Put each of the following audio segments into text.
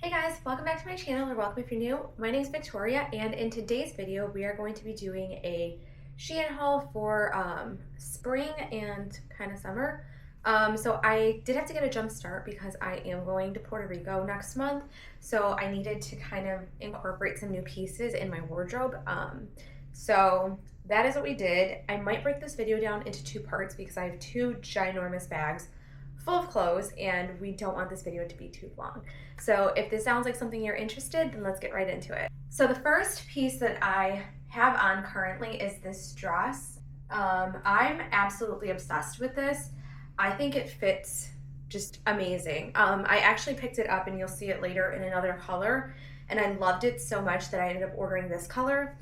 Hey guys, welcome back to my channel, or welcome if you're new. My name is Victoria, and in today's video we are going to be doing a Shein haul for spring and kind of summer. So I did have to get a jump start because I am going to Puerto Rico next month, so I needed to kind of incorporate some new pieces in my wardrobe. So that is what we did. I might break this video down into two parts because I have two ginormous bags full of clothes and we don't want this video to be too long. So if this sounds like something you're interested, then let's get right into it. So the first piece that I have on currently is this dress. I'm absolutely obsessed with this. I think it fits just amazing. I actually picked it up and you'll see it later in another color, and I loved it so much that I ended up ordering this color.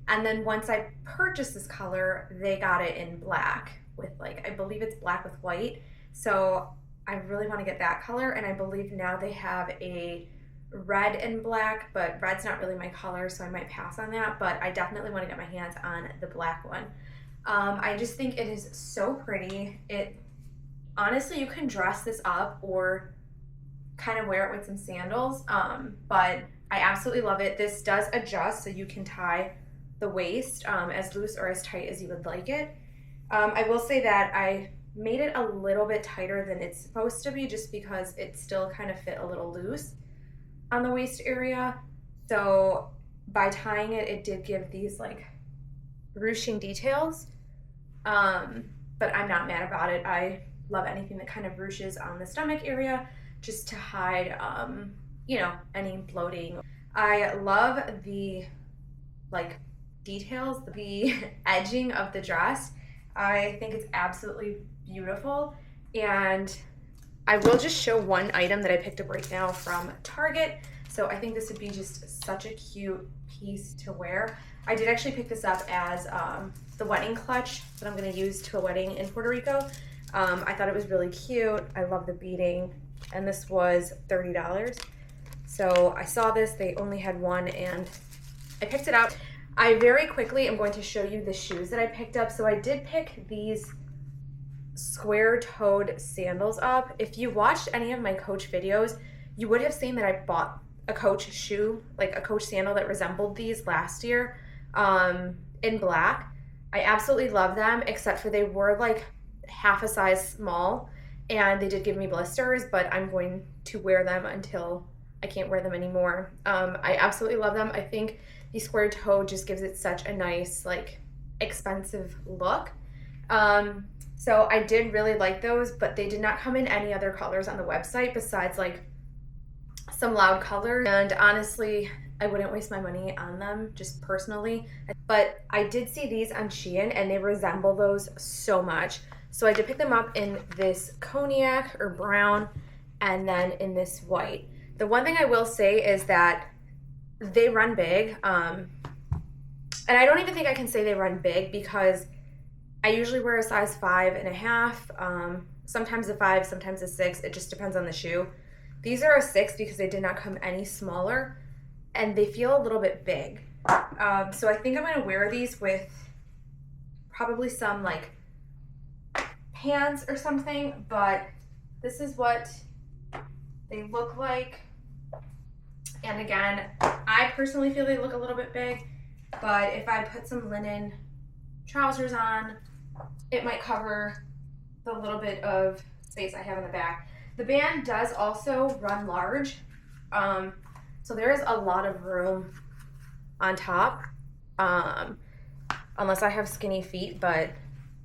And then once I purchased this color, they got it in black with, like, I believe it's black with white. So I really want to get that color, and I believe now they have a red and black, but red's not really my color, so I might pass on that, but I definitely want to get my hands on the black one. I just think it is so pretty. Honestly, you can dress this up or kind of wear it with some sandals, but I absolutely love it. This does adjust, so you can tie the waist as loose or as tight as you would like it. I will say that I made it a little bit tighter than it's supposed to be just because it still kind of fit a little loose on the waist area. So by tying it, it did give these like ruching details, but I'm not mad about it. I love anything that kind of ruches on the stomach area just to hide, you know, any bloating. I love the like details, the edging of the dress. I think it's absolutely beautiful, and I will just show one item that I picked up right now from Target. So I think this would be just such a cute piece to wear. I did actually pick this up as the wedding clutch that I'm going to use to a wedding in Puerto Rico. I thought it was really cute. I love the beading, and this was $30. So I saw this, they only had one, and I picked it up. I very quickly am going to show you the shoes that I picked up. So I did pick these square-toed sandals up. If you watched any of my Coach videos, you would have seen that I bought a Coach shoe, like a Coach sandal that resembled these last year in black. I absolutely love them, except for they were like half a size small, and they did give me blisters, but I'm going to wear them until I can't wear them anymore. I absolutely love them. I think the square toe just gives it such a nice, like, expensive look. So I did really like those, but they did not come in any other colors on the website besides like some loud colors. And honestly, I wouldn't waste my money on them, just personally. But I did see these on Shein and they resemble those so much. So I did pick them up in this cognac or brown and then in this white. The one thing I will say is that they run big. And I don't even think I can say they run big because I usually wear a size 5.5, sometimes a 5, sometimes a 6. It just depends on the shoe. These are a 6 because they did not come any smaller, and they feel a little bit big. So I think I'm going to wear these with probably some like pants or something, but this is what they look like. And again, I personally feel they look a little bit big, but if I put some linen trousers on, it might cover the little bit of space I have in the back. The band does also run large, so there is a lot of room on top, unless I have skinny feet, but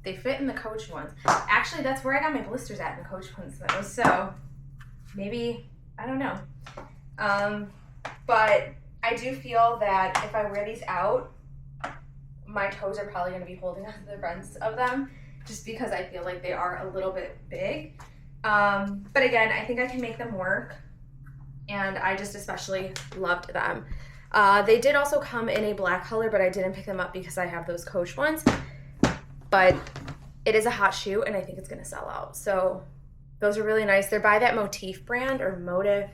they fit in the Coach ones. Actually, that's where I got my blisters at, in the Coach ones though, so maybe, I don't know. But I do feel that if I wear these out, my toes are probably going to be holding on to the rest of them just because I feel like they are a little bit big. But again, I think I can make them work, and I just especially loved them. They did also come in a black color, but I didn't pick them up because I have those Coach ones. But it is a hot shoe, and I think it's going to sell out. So those are really nice. They're by that Motif brand, or Motif,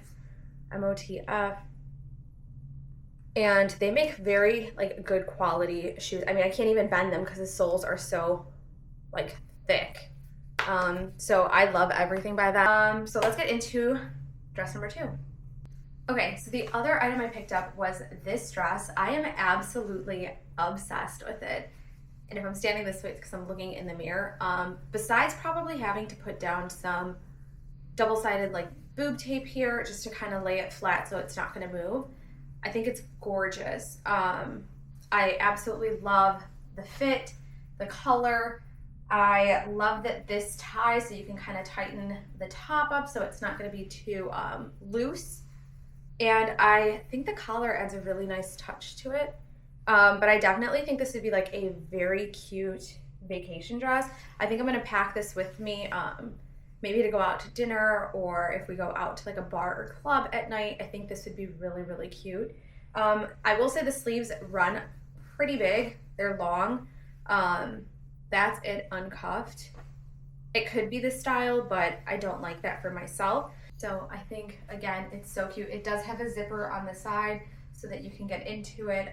M-O-T-F. And they make very like good quality shoes. I mean, I can't even bend them because the soles are so like thick. So I love everything by them. So let's get into dress number 2. Okay, so the other item I picked up was this dress. I am absolutely obsessed with it. And if I'm standing this way, it's because I'm looking in the mirror. Besides probably having to put down some double-sided like boob tape here just to kind of lay it flat so it's not going to move, I think it's gorgeous. I absolutely love the fit, the color. I love that this ties so you can kind of tighten the top up so it's not going to be too loose. And I think the collar adds a really nice touch to it. But I definitely think this would be like a very cute vacation dress. I think I'm gonna pack this with me, maybe to go out to dinner, or if we go out to like a bar or club at night. I think this would be really, really cute. I will say the sleeves run pretty big. They're long. That's it uncuffed. It could be this style, but I don't like that for myself. So I think, again, it's so cute. It does have a zipper on the side so that you can get into it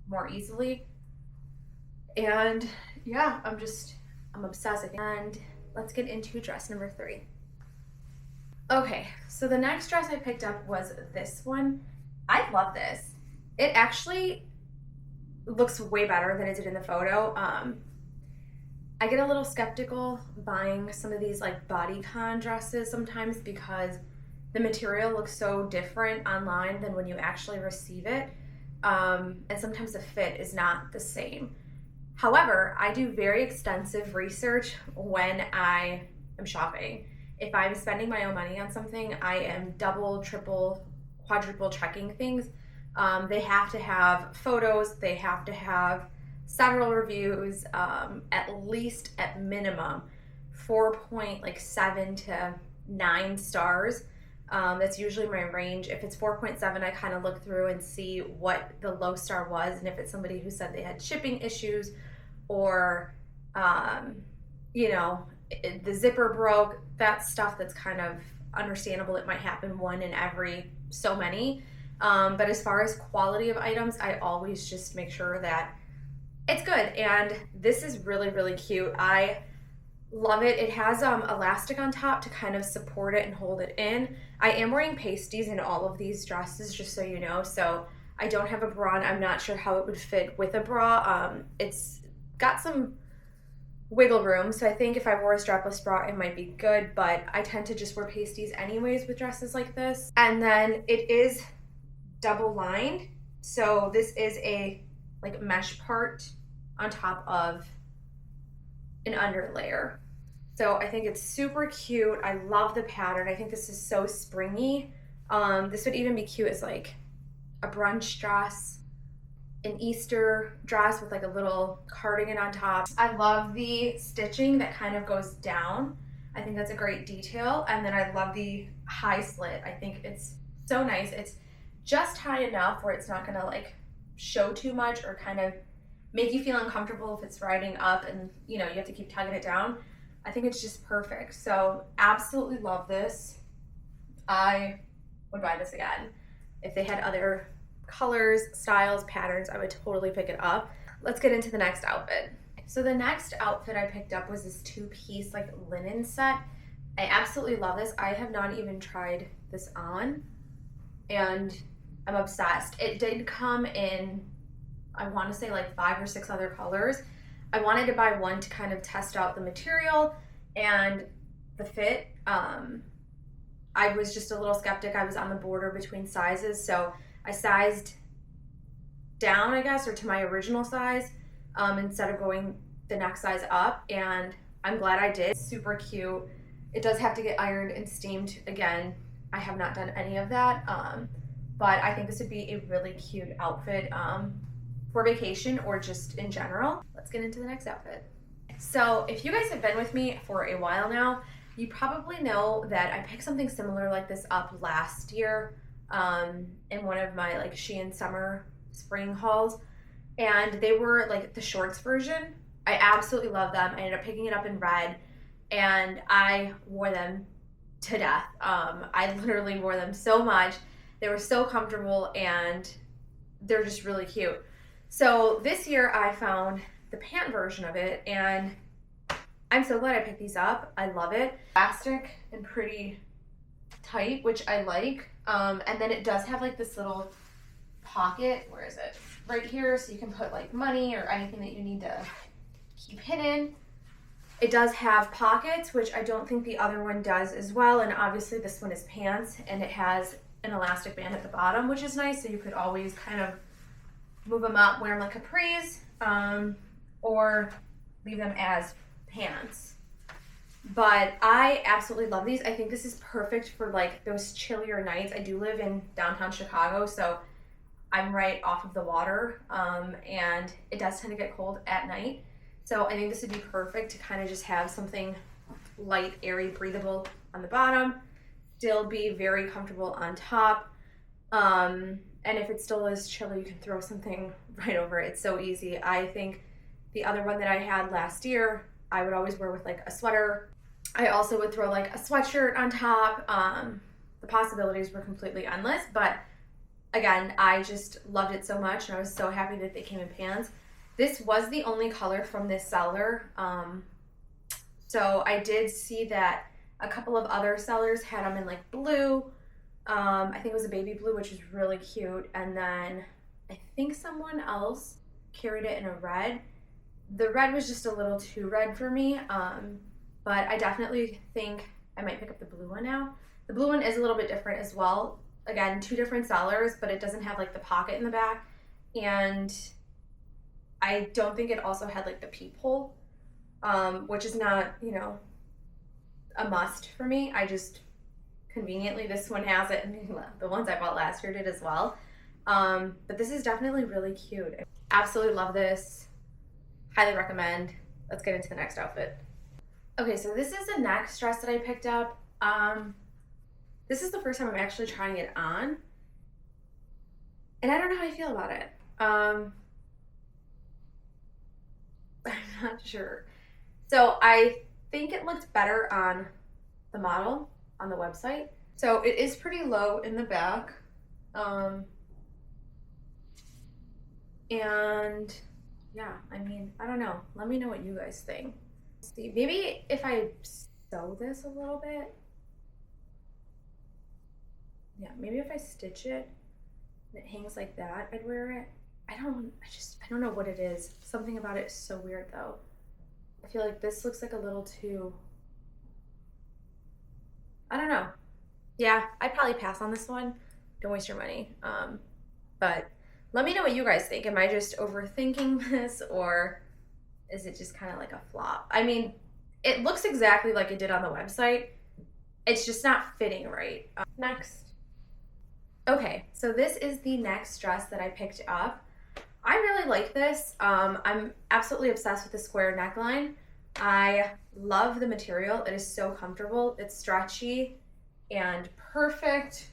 more easily. And yeah, I'm obsessed. And let's get into dress number 3. Okay, so the next dress I picked up was this one. I love this. It actually looks way better than it did in the photo. I get a little skeptical buying some of these like bodycon dresses sometimes because the material looks so different online than when you actually receive it. And sometimes the fit is not the same. However, I do very extensive research when I am shopping. If I'm spending my own money on something, I am double, triple, quadruple checking things. They have to have photos, they have to have several reviews, at least at minimum 4.7 to 9 stars. That's usually my range. If it's 4.7, I kind of look through and see what the low star was, and if it's somebody who said they had shipping issues or the zipper broke, that's stuff that's kind of understandable. It might happen one in every so many. But as far as quality of items, I always just make sure that it's good. And this is really, really cute. I love it. It has elastic on top to kind of support it and hold it in. I am wearing pasties in all of these dresses, just so you know. So I don't have a bra on. I'm not sure how it would fit with a bra. It's got some wiggle room, so I think if I wore a strapless bra, it might be good, but I tend to just wear pasties anyways with dresses like this. And then it is double lined, so this is a like mesh part on top of an under layer. So I think it's super cute. I love the pattern. I think this is so springy. This would even be cute as like a brunch dress, an Easter dress with like a little cardigan on top. I love the stitching that kind of goes down. I think that's a great detail. And then I love the high slit. I think it's so nice. It's just high enough where it's not gonna like show too much or kind of make you feel uncomfortable if it's riding up and you have to keep tugging it down. I think it's just perfect. So absolutely love this. I would buy this again. If they had other colors, styles, patterns, I would totally pick it up. Let's get into the next outfit. So the next outfit I picked up was this 2-piece like linen set. I absolutely love this. I have not even tried this on and I'm obsessed. It did come in, I want to say like 5 or 6 other colors. I wanted to buy one to kind of test out the material and the fit. I was just a little skeptic. I was on the border between sizes, so I sized down, I guess, or to my original size instead of going the next size up, and I'm glad I did. It's super cute. It does have to get ironed and steamed. Again, I have not done any of that, but I think this would be a really cute outfit for vacation or just in general. Let's get into the next outfit. So if you guys have been with me for a while now, you probably know that I picked something similar like this up last year in one of my like SHEIN summer spring hauls, and they were like the shorts version. I absolutely love them. I ended up picking it up in red and I wore them to death. I literally wore them so much. They were so comfortable and they're just really cute. So this year I found the pant version of it and I'm so glad I picked these up. I love it. Elastic and pretty tight, which I like. And then it does have like this little pocket, where is it? Right here, so you can put like money or anything that you need to keep hidden. It does have pockets, which I don't think the other one does as well. And obviously this one is pants, and it has an elastic band at the bottom, which is nice. So you could always kind of move them up, wear them like capris, or leave them as pants. But I absolutely love these. I think this is perfect for like those chillier nights. I do live in downtown Chicago, so I'm right off of the water, and it does tend to get cold at night. So I think this would be perfect to kind of just have something light, airy, breathable on the bottom, still be very comfortable on top. And if it still is chilly, you can throw something right over it. It's so easy. I think the other one that I had last year, I would always wear with like a sweater. I also would throw like a sweatshirt on top. The possibilities were completely endless, but again, I just loved it so much, and I was so happy that they came in pants. This was the only color from this seller. So I did see that a couple of other sellers had them in like blue. I think it was a baby blue, which is really cute. And then I think someone else carried it in a red. The red was just a little too red for me. But I definitely think I might pick up the blue one now. The blue one is a little bit different as well. Again, two different sellers, but it doesn't have like the pocket in the back. And I don't think it also had like the peephole, which is not, you know, a must for me. I just conveniently, this one has it, and the ones I bought last year did as well. But this is definitely really cute. Absolutely love this. Highly recommend. Let's get into the next outfit. Okay, so this is the next dress that I picked up. This is the first time I'm actually trying it on, and I don't know how I feel about it. I'm not sure. So I think it looks better on the model on the website. So it is pretty low in the back. And yeah, I mean, I don't know. Let me know what you guys think. Let's see, maybe if I sew this a little bit. Yeah, maybe if I stitch it and it hangs like that, I'd wear it. I don't know what it is. Something about it is so weird though. I feel like this looks like a little too, I don't know. Yeah, I'd probably pass on this one. Don't waste your money. But let me know what you guys think. Am I just overthinking this, or is it just kind of like a flop? I mean, it looks exactly like it did on the website. It's just not fitting right. Next. Okay, so this is the next dress that I picked up. I really like this. I'm absolutely obsessed with the square neckline. I love the material. It is so comfortable. It's stretchy and perfect.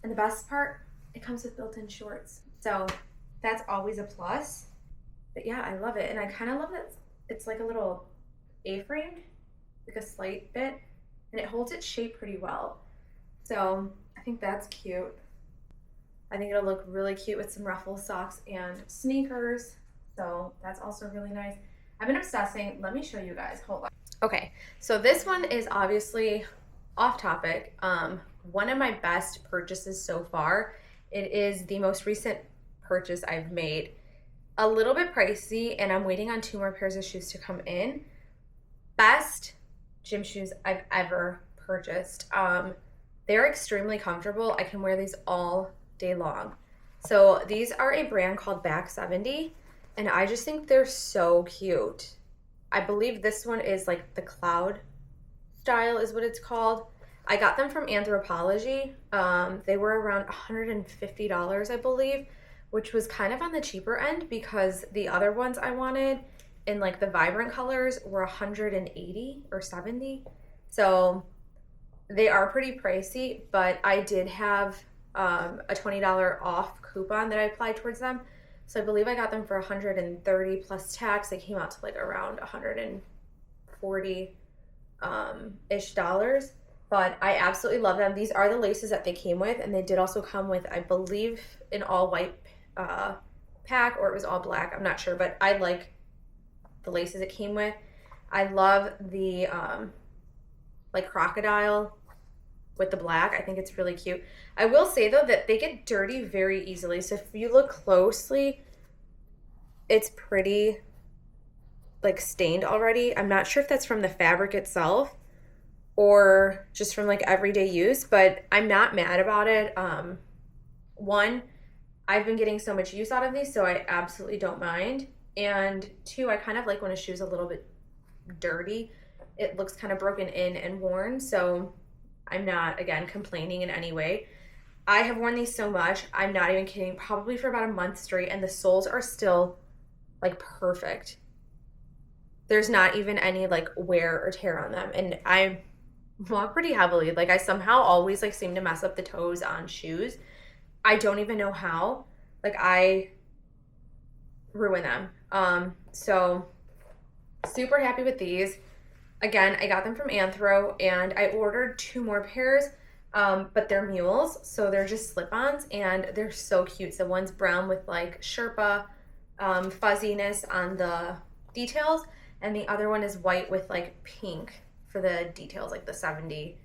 And the best part, it comes with built-in shorts. So that's always a plus. But yeah, I love it. And I kind of love that it's like a little A-frame, like a slight bit, and it holds its shape pretty well. So I think that's cute. I think it'll look really cute with some ruffle socks and sneakers. So that's also really nice. I've been obsessing. Let me show you guys. Hold on. Okay, so this one is obviously off topic. One of my best purchases so far. It is the most recent purchase I've made. A little bit pricey, and I'm waiting on 2 more pairs of shoes to come in. Best gym shoes I've ever purchased. They're extremely comfortable. I can wear these all day long. So these are a brand called Back 70, and I just think they're so cute. I believe this one is like the cloud style is what it's called. I got them from Anthropologie. They were around $150, I believe, which was kind of on the cheaper end because the other ones I wanted in like the vibrant colors were $180 or $70. So they are pretty pricey, but I did have a $20 off coupon that I applied towards them. So I believe I got them for $130 plus tax. They came out to like around $140 ish dollars. But I absolutely love them. These are the laces that they came with, and they did also come with, I believe, an all white pack, or it was all black. I'm not sure, but I like the laces it came with. I love the like crocodile with the black. I think it's really cute. I will say though that they get dirty very easily. So if you look closely, it's pretty like stained already. I'm not sure if that's from the fabric itself or just from like everyday use, but I'm not mad about it. One, I've been getting so much use out of these, so I absolutely don't mind. And two, I kind of like when a shoe's a little bit dirty. It looks kind of broken in and worn, so I'm not, again, complaining in any way. I have worn these so much, I'm not even kidding, probably for about a month straight, and the soles are still like perfect. There's not even any like wear or tear on them, and I walk pretty heavily. Like I somehow always like seem to mess up the toes on shoes. I don't even know how. Like I ruin them. So super happy with these. Again, I got them from Anthro, and I ordered 2 more pairs, but they're mules, so they're just slip-ons, and they're so cute. So one's brown with like Sherpa fuzziness on the details, and the other one is white with like pink for the details, like the 70,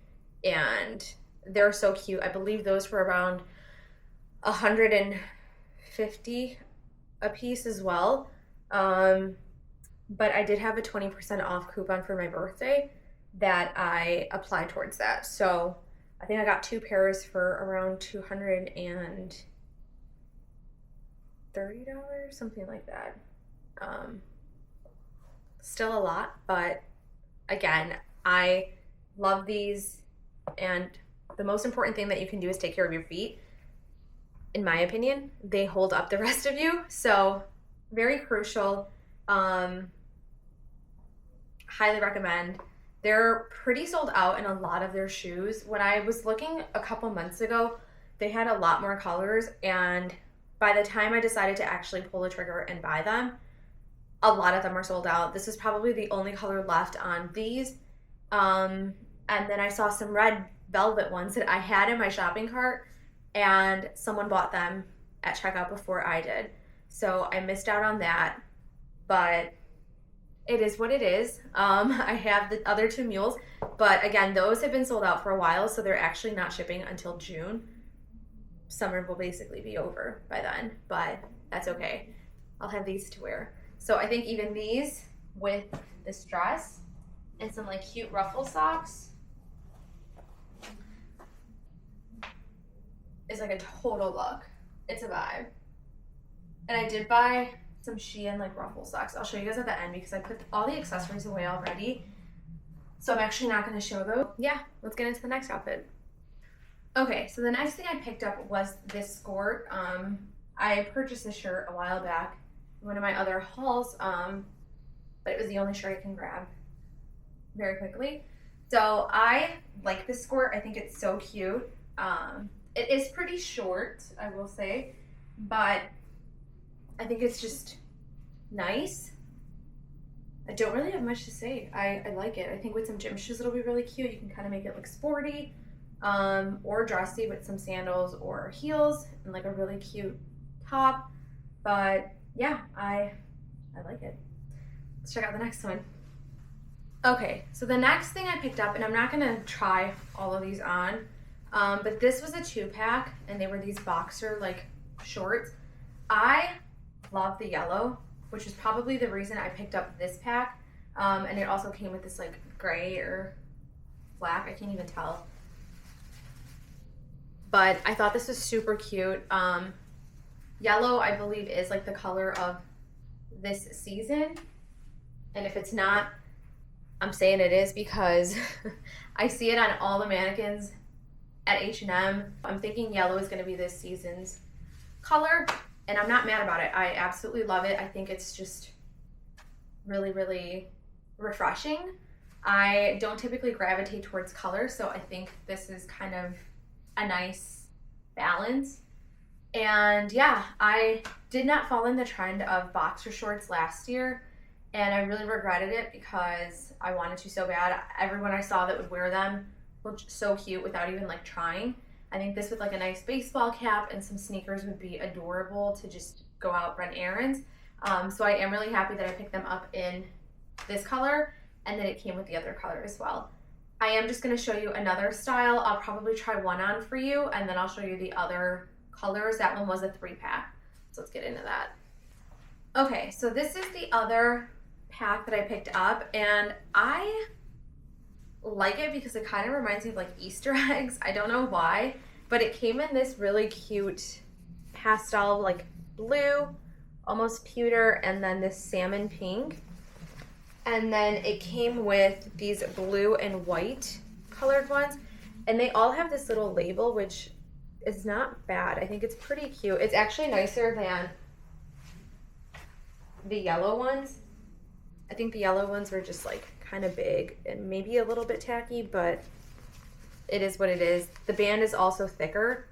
and they're so cute. I believe those were around 150 a piece as well. But I did have a 20% off coupon for my birthday that I applied towards that. So I think I got 2 pairs for around $230, something like that. Still a lot, but again, I love these, and the most important thing that you can do is take care of your feet. In my opinion, they hold up the rest of you, so very crucial. Highly recommend. They're pretty sold out in a lot of their shoes. When I was looking a couple months ago, they had a lot more colors, and by the time I decided to actually pull the trigger and buy them, a lot of them are sold out. This is probably the only color left on these. And then I saw some red velvet ones that I had in my shopping cart, and someone bought them at checkout before I did. So I missed out on that, but it is what it is. I have the other 2 mules, but again, those have been sold out for a while, so they're actually not shipping until June. Summer will basically be over by then, but that's okay. I'll have these to wear. So I think even these with this dress and some like cute ruffle socks is like a total look. It's a vibe. And I did buy some SHEIN like ruffle socks. I'll show you guys at the end because I put all the accessories away already. So I'm actually not going to show those. Yeah, let's get into the next outfit. Okay, so the next thing I picked up was this skirt. I purchased this shirt a while back in one of my other hauls, but it was the only shirt I can grab very quickly. So I like this skirt. I think it's so cute. It is pretty short, I will say, but I think it's just nice. I don't really have much to say. I like it. I think with some gym shoes it'll be really cute. You can kind of make it look sporty or dressy with some sandals or heels and like a really cute top. But yeah, I like it. Let's check out the next one. Okay, so the next thing I picked up, and I'm not gonna try all of these on, but this was a 2-pack, and they were these boxer like shorts. I love the yellow, which is probably the reason I picked up this pack. And it also came with this like gray or black, I can't even tell. But I thought this was super cute. Yellow, I believe, is like the color of this season. And if it's not, I'm saying it is because I see it on all the mannequins at H&M. I'm thinking yellow is going to be this season's color, and I'm not mad about it. I absolutely love it. I think it's just really, really refreshing. I don't typically gravitate towards color, so I think this is kind of a nice balance. And yeah, I did not fall in the trend of boxer shorts last year, and I really regretted it because I wanted to so bad. Everyone I saw that would wear them looked so cute without even like trying. I think this with like a nice baseball cap and some sneakers would be adorable to just go out, run errands. So I am really happy that I picked them up in this color and that it came with the other color as well. I am just gonna show you another style. I'll probably try one on for you, and then I'll show you the other colors. That one was a 3-pack. So let's get into that. Okay, so this is the other pack that I picked up, and I like it because it kind of reminds me of like Easter eggs. I don't know why, but it came in this really cute pastel like blue, almost pewter, and then this salmon pink. And then it came with these blue and white colored ones, and they all have this little label, which is not bad. I think it's pretty cute. It's actually nicer than the yellow ones. I think the yellow ones were just like kind of big and maybe a little bit tacky, but it is what it is. The band is also thicker,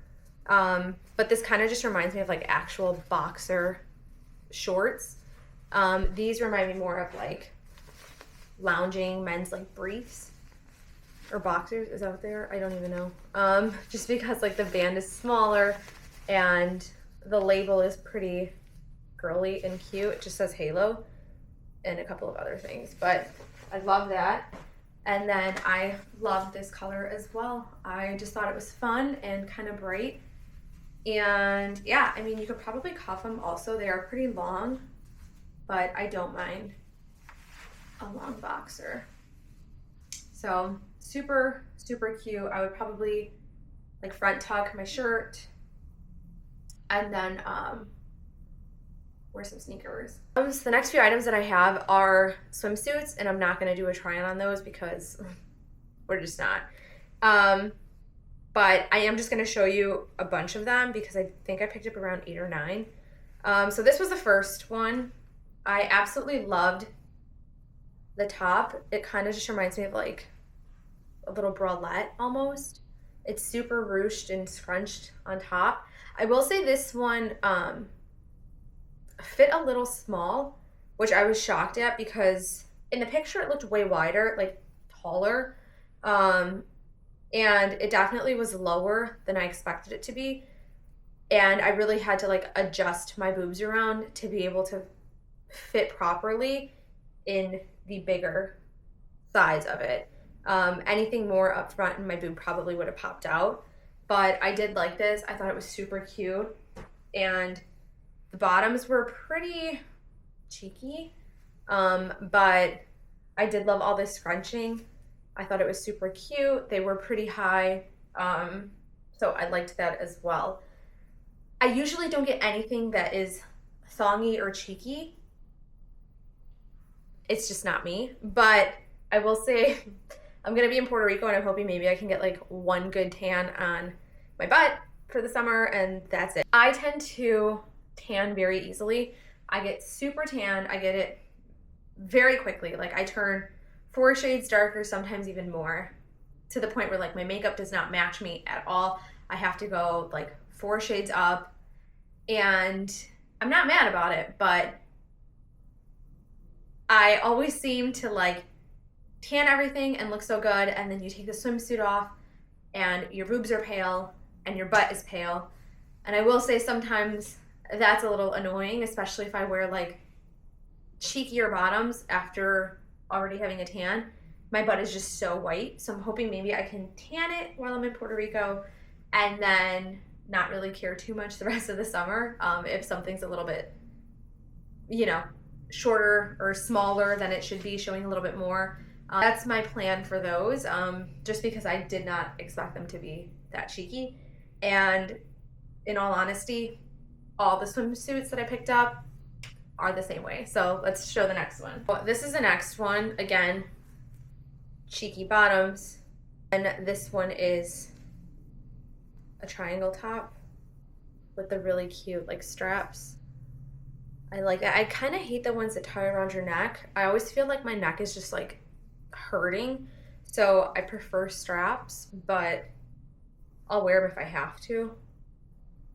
but this kind of just reminds me of like actual boxer shorts. These remind me more of like lounging men's like briefs or boxers. Is that what they are? I don't even know. Just because like the band is smaller and the label is pretty girly and cute. It just says Halo and a couple of other things, but I love that. And then I love this color as well. I just thought it was fun and kind of bright. And yeah, I mean, you could probably cuff them also. They are pretty long, but I don't mind a long boxer. So super, super cute. I would probably like front tuck my shirt and then wear some sneakers. So the next few items that I have are swimsuits, and I'm not gonna do a try on those because we're just not. But I am just gonna show you a bunch of them because I think I picked up around 8 or 9. So this was the first one. I absolutely loved the top. It kind of just reminds me of like a little bralette almost. It's super ruched and scrunched on top. I will say this one fit a little small, which I was shocked at because in the picture it looked way wider, like taller. And it definitely was lower than I expected it to be. And I really had to like adjust my boobs around to be able to fit properly in the bigger size of it. Anything more up front in my boob probably would have popped out, but I did like this. I thought it was super cute, and the bottoms were pretty cheeky, but I did love all this scrunching. I thought it was super cute. They were pretty high, so I liked that as well. I usually don't get anything that is thongy or cheeky. It's just not me, but I will say I'm gonna be in Puerto Rico and I'm hoping maybe I can get like one good tan on my butt for the summer, and that's it. I tend to tan very easily. I get super tan. I get it very quickly. Like I turn 4 shades darker, sometimes even more, to the point where like my makeup does not match me at all. I have to go like 4 shades up, and I'm not mad about it, but I always seem to like tan everything and look so good, and then you take the swimsuit off and your boobs are pale and your butt is pale. And I will say sometimes that's a little annoying, especially if I wear like cheekier bottoms after already having a tan. My butt is just so white, so I'm hoping maybe I can tan it while I'm in Puerto Rico and then not really care too much the rest of the summer if something's a little bit, you know, shorter or smaller than it should be, showing a little bit more. That's my plan for those, just because I did not expect them to be that cheeky. And in all honesty, all the swimsuits that I picked up are the same way. So let's show the next one. This is the next one. Again, cheeky bottoms. And this one is a triangle top with the really cute like straps. I like that. I kind of hate the ones that tie around your neck. I always feel like my neck is just like hurting, so I prefer straps, but I'll wear them if I have to.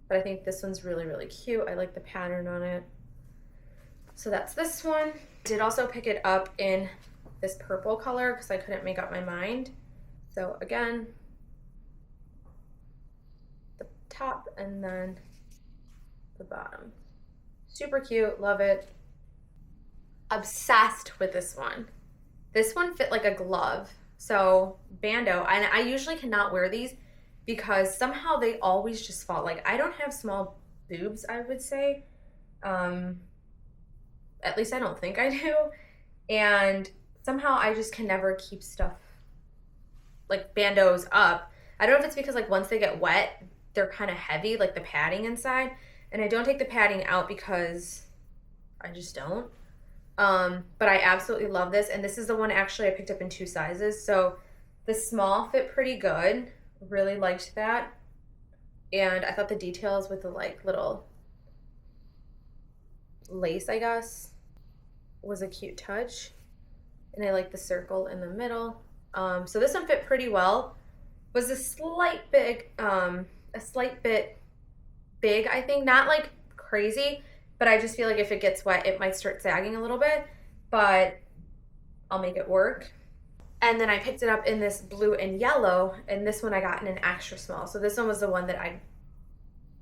But I think this one's really, really cute. I like the pattern on it. So that's this one. Did also pick it up in this purple color because I couldn't make up my mind. So again, the top and then the bottom. Super cute, love it. Obsessed with this one. This one fit like a glove. So bandeau, and I usually cannot wear these because somehow they always just fall. Like I don't have small boobs, I would say. At least I don't think I do. And somehow I just can never keep stuff like bandeaus up. I don't know if it's because like once they get wet, they're kind of heavy, like the padding inside. And I don't take the padding out because I just don't. But I absolutely love this. And this is the one actually I picked up in 2 sizes. So the small fit pretty good. Really liked that. And I thought the details with the like little lace, I guess, was a cute touch. And I like the circle in the middle. So this one fit pretty well. Was a slight bit big, I think. Not like crazy, but I just feel like if it gets wet, it might start sagging a little bit, but I'll make it work. And then I picked it up in this blue and yellow, and this one I got in an extra small. So this one was the one that I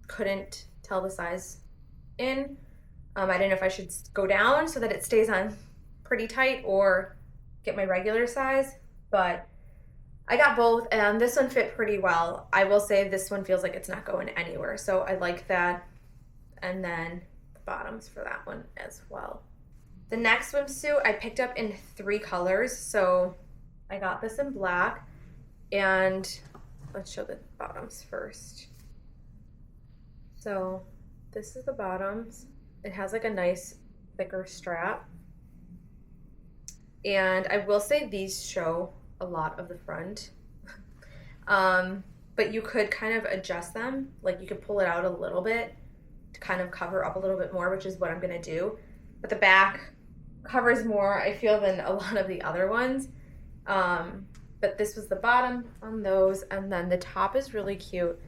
couldn't tell the size in. I didn't know if I should go down so that it stays on pretty tight or get my regular size, but I got both, and this one fit pretty well. I will say this one feels like it's not going anywhere, so I like that. And then the bottoms for that one as well. The next swimsuit I picked up in 3 colors, so I got this in black, and let's show the bottoms first. So this is the bottoms. It has like a nice thicker strap, and I will say these show a lot of the front, but you could kind of adjust them. Like you could pull it out a little bit to kind of cover up a little bit more, which is what I'm gonna do. But the back covers more, I feel, than a lot of the other ones. But this was the bottom on those, and then the top is really cute.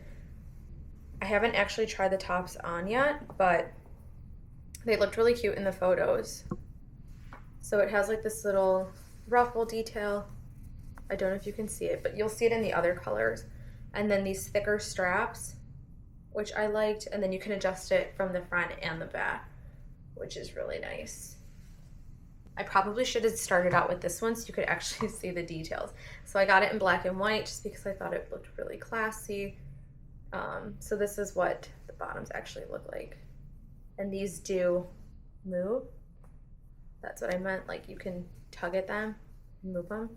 I haven't actually tried the tops on yet, but they looked really cute in the photos. So it has like this little ruffle detail. I don't know if you can see it, but you'll see it in the other colors. And then these thicker straps, which I liked, and then you can adjust it from the front and the back, which is really nice. I probably should have started out with this one so you could actually see the details. So I got it in black and white just because I thought it looked really classy. So this is what the bottoms actually look like. And these do move. That's what I meant, like you can tug at them, move them.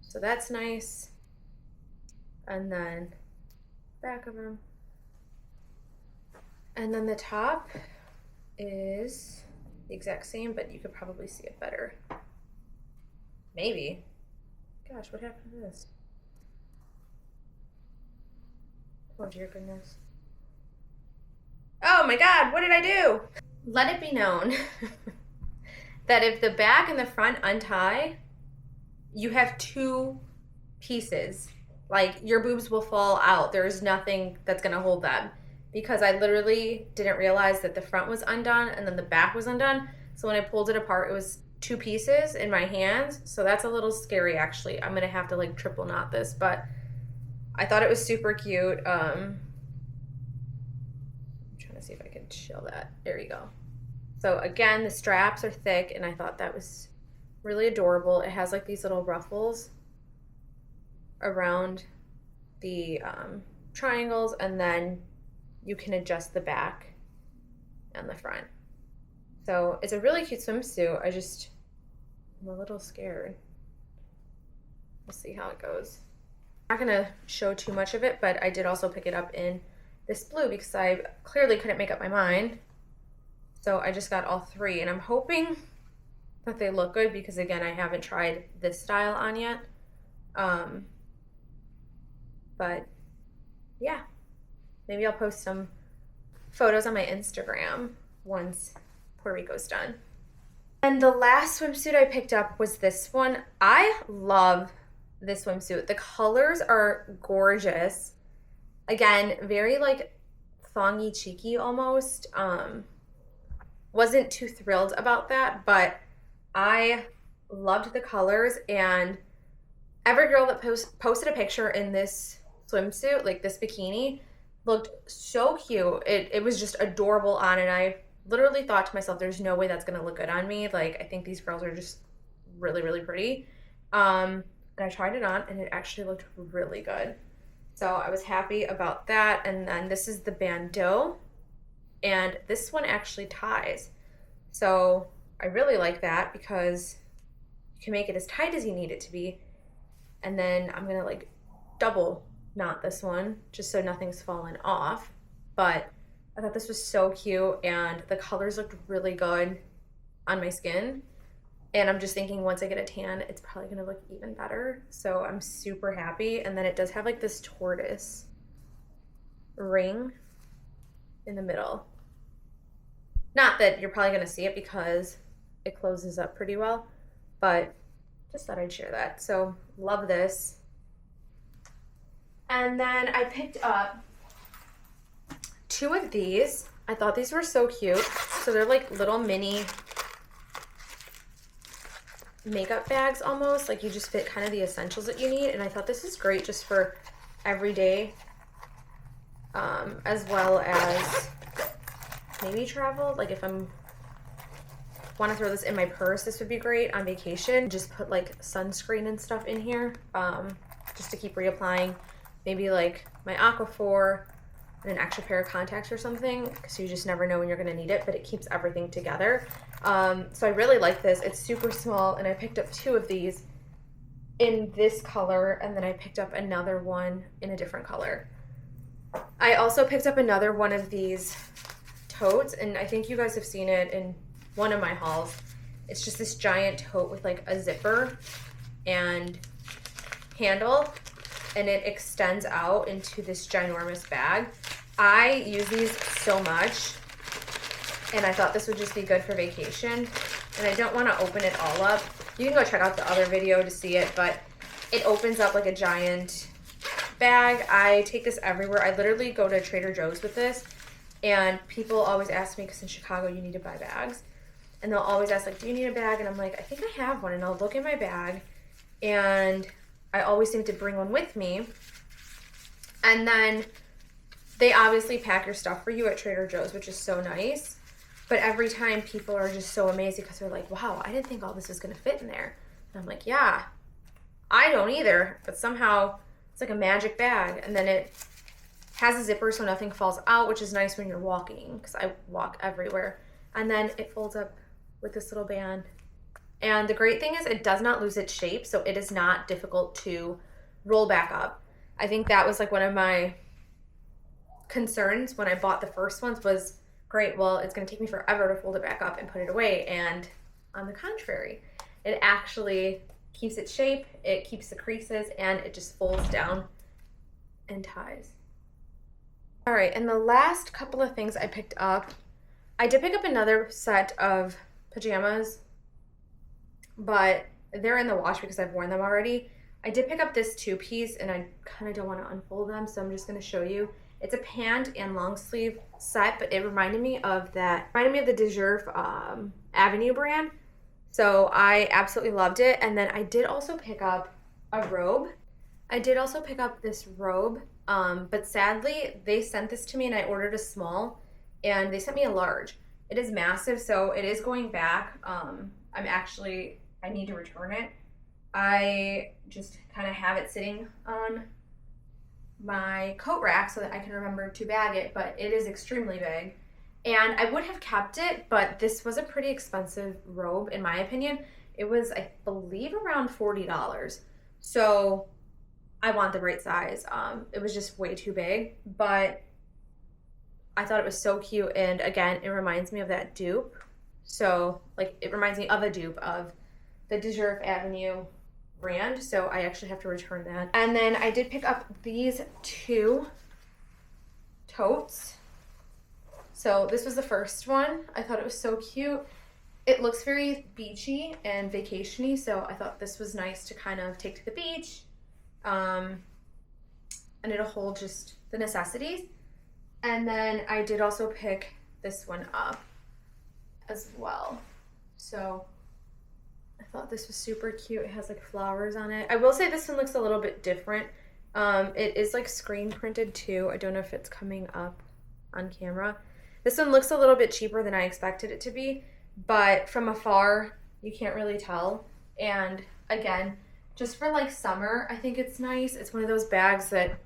So that's nice. And then back of them. And then the top is the exact same, but you could probably see it better. Maybe. Gosh, what happened to this? Oh dear goodness. Oh my God, what did I do? Let it be known that if the back and the front untie, you have 2 pieces. Like your boobs will fall out. There's nothing that's gonna hold them, because I literally didn't realize that the front was undone and then the back was undone. So when I pulled it apart, it was 2 pieces in my hands. So that's a little scary actually. I'm gonna have to like triple knot this, but I thought it was super cute. I'm trying to see if I can show that. There you go. So again, the straps are thick, and I thought that was really adorable. It has like these little ruffles around the triangles, and then you can adjust the back and the front. So it's a really cute swimsuit. I'm a little scared. We'll see how it goes. I'm not gonna show too much of it, but I did also pick it up in this blue because I clearly couldn't make up my mind. So I just got all 3, and I'm hoping that they look good because again, I haven't tried this style on yet. But yeah, maybe I'll post some photos on my Instagram once Puerto Rico's done. And the last swimsuit I picked up was this one. I love this swimsuit. The colors are gorgeous. Again, very like thongy cheeky almost. Wasn't too thrilled about that, but I loved the colors, and every girl that posted a picture in this swimsuit, like this bikini, looked so cute. It was just adorable on, and I literally thought to myself, there's no way that's gonna look good on me. Like, I think these girls are just really, really pretty. And I tried it on and it actually looked really good. So I was happy about that. And then this is the bandeau, and this one actually ties. So I really like that because you can make it as tight as you need it to be. And then I'm gonna like double knot this one just so nothing's falling off. But I thought this was so cute and the colors looked really good on my skin. And I'm just thinking once I get a tan, it's probably gonna look even better. So I'm super happy. And then it does have like this tortoise ring in the middle. Not that you're probably gonna see it because it closes up pretty well, but just thought I'd share that. So love this. And then I picked up 2 of these. I thought these were so cute. So they're like little mini makeup bags almost. Like you just fit kind of the essentials that you need. And I thought this is great just for everyday, as well as maybe travel. Like if I'm want to throw this in my purse, this would be great on vacation. Just put like sunscreen and stuff in here, just to keep reapplying. Maybe like my Aquaphor and an extra pair of contacts or something, because you just never know when you're going to need it, but it keeps everything together. So I really like this. It's super small, and I picked up 2 of these in this color, and then I picked up another one in a different color. I also picked up another one of these totes, and I think you guys have seen it in one of my hauls. It's just this giant tote with like a zipper and handle, and it extends out into this ginormous bag. I use these so much, and I thought this would just be good for vacation. And I don't want to open it all up. You can go check out the other video to see it, but it opens up like a giant bag. I take this everywhere. I literally go to Trader Joe's with this, and people always ask me, because in Chicago you need to buy bags, and they'll always ask like, do you need a bag? And I'm like, I think I have one. And I'll look in my bag, and I always seem to bring one with me. And then they obviously pack your stuff for you at Trader Joe's, which is so nice. But every time people are just so amazed because they're like, wow, I didn't think all this was going to fit in there. And I'm like, yeah, I don't either. But somehow it's like a magic bag. And then it has a zipper so nothing falls out, which is nice when you're walking, because I walk everywhere. And then it folds up with this little band. And the great thing is it does not lose its shape, so it is not difficult to roll back up. I think that was like one of my concerns when I bought the first ones was, great, well, it's going to take me forever to fold it back up and put it away. And on the contrary, it actually keeps its shape, it keeps the creases, and it just folds down and ties. All right, and the last couple of things I picked up, I did pick up another set of pajamas, but they're in the wash because I've worn them already. I did pick up this 2-piece, and I kind of don't want to unfold them, so I'm just going to show you. It's a pant and long sleeve set, but it reminded me of the Deserve Avenue brand. So I absolutely loved it. And then I did also pick up a robe. I did also pick up this robe, but sadly they sent this to me and I ordered a small, and they sent me a large. It is massive, so it is going back. I need to return it. I just kind of have it sitting on my coat rack so that I can remember to bag it, but it is extremely big. And I would have kept it, but this was a pretty expensive robe in my opinion. It was, I believe, around $40. So I want the right size. It was just way too big, but I thought it was so cute. And again, it reminds me of that dupe. So like, it reminds me of a dupe of the Deserve Avenue brand, so I actually have to return that. And then I did pick up these 2 totes. So this was the first one. I thought it was so cute. It looks very beachy and vacation-y, so I thought this was nice to kind of take to the beach. And it'll hold just the necessities. And then I did also pick this one up as well. So I thought this was super cute. It has like flowers on it. I will say this one looks a little bit different. It is like screen printed too. I don't know if it's coming up on camera. This one looks a little bit cheaper than I expected it to be, but from afar, you can't really tell. And again, just for like summer, I think it's nice. It's one of those bags that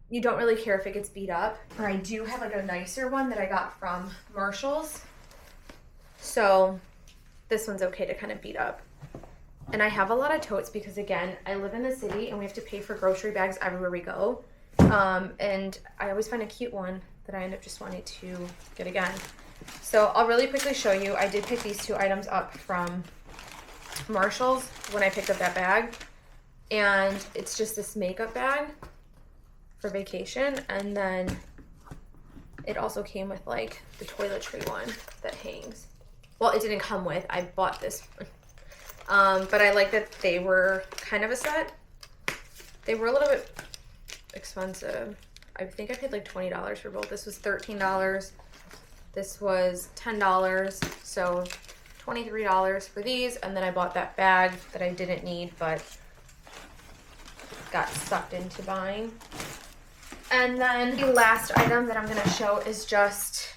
you don't really care if it gets beat up. Or I do have like a nicer one that I got from Marshall's. So this one's okay to kind of beat up. And I have a lot of totes because, again, I live in the city and we have to pay for grocery bags everywhere we go. And I always find a cute one that I end up just wanting to get again. So I'll really quickly show you. I did pick these 2 items up from Marshall's when I picked up that bag. And it's just this makeup bag for vacation. And then it also came with like the toiletry one that hangs. Well, it didn't come with. I bought this one. But I like that they were kind of a set. They were a little bit expensive. I think I paid like $20 for both. This was $13. This was $10. So $23 for these. And then I bought that bag that I didn't need, but got sucked into buying. And then the last item that I'm going to show is just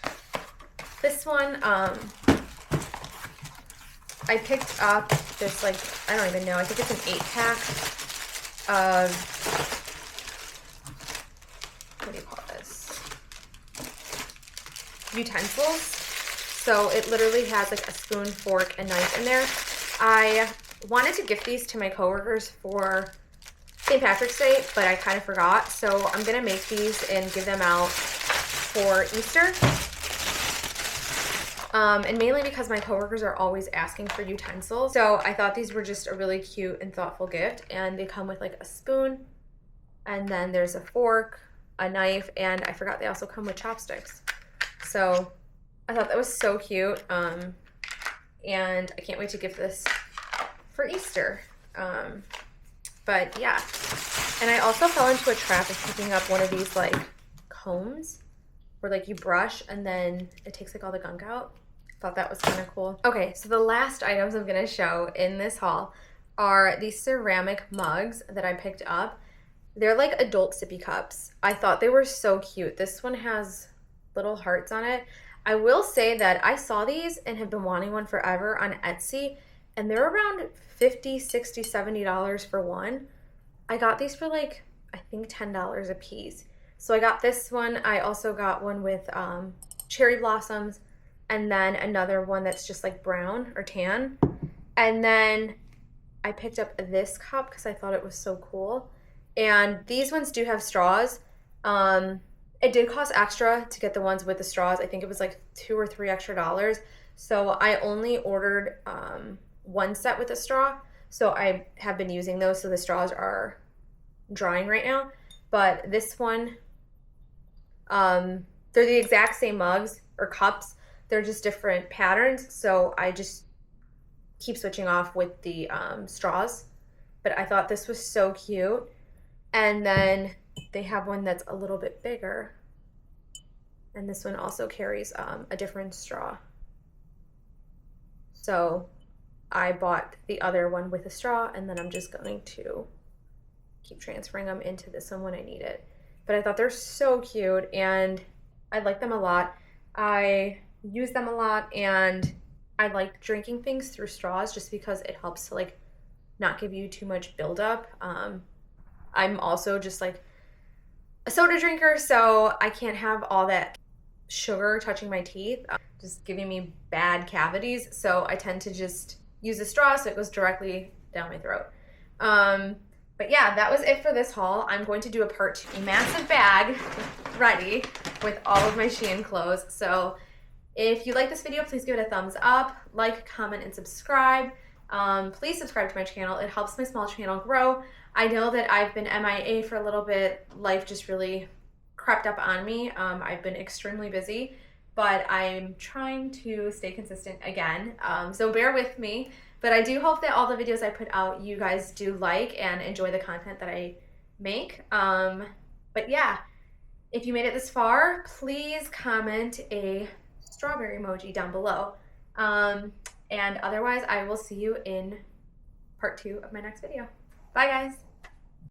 this one. I picked up this, like, I don't even know, I think it's an 8-pack of, what do you call this? Utensils. So it literally has like a spoon, fork, and knife in there. I wanted to gift these to my coworkers for St. Patrick's Day, but I kind of forgot. So I'm going to make these and give them out for Easter. And mainly because my coworkers are always asking for utensils. So I thought these were just a really cute and thoughtful gift. And they come with like a spoon, and then there's a fork, a knife, and I forgot they also come with chopsticks. So I thought that was so cute. And I can't wait to gift this for Easter. But yeah. And I also fell into a trap of picking up one of these like combs where like you brush and then it takes like all the gunk out. Thought that was kind of cool. Okay, so the last items I'm gonna show in this haul are these ceramic mugs that I picked up. They're like adult sippy cups. I thought they were so cute. This one has little hearts on it. I will say that I saw these and have been wanting one forever on Etsy, and they're around $50, $60, $70 for one. I got these for like, I think $10 a piece. So I got this one. I also got one with cherry blossoms, and then another one that's just like brown or tan. And then I picked up this cup because I thought it was so cool. And these ones do have straws. It did cost extra to get the ones with the straws. I think it was like $2 or $3 extra. So I only ordered one set with a straw. So I have been using those. So the straws are drying right now. But this one, they're the exact same mugs or cups. They're just different patterns. So I just keep switching off with the straws. But I thought this was so cute. And then they have one that's a little bit bigger. And this one also carries a different straw. So I bought the other one with a straw, and then I'm just going to keep transferring them into this one when I need it. But I thought they're so cute, and I like them a lot. I use them a lot, and I like drinking things through straws just because it helps to like not give you too much buildup. I'm also just like a soda drinker, so I can't have all that sugar touching my teeth, just giving me bad cavities. So I tend to just use a straw so it goes directly down my throat. But yeah, that was it for this haul. I'm going to do a part 2, a massive bag ready with all of my Shein clothes. So if you like this video, please give it a thumbs up, like, comment, and subscribe. Please subscribe to my channel. It helps my small channel grow. I know that I've been MIA for a little bit. Life just really crept up on me. I've been extremely busy, but I'm trying to stay consistent again. So bear with me. But I do hope that all the videos I put out, you guys do like and enjoy the content that I make. But yeah, if you made it this far, please comment a strawberry emoji down below. And otherwise, I will see you in part 2 of my next video. Bye, guys.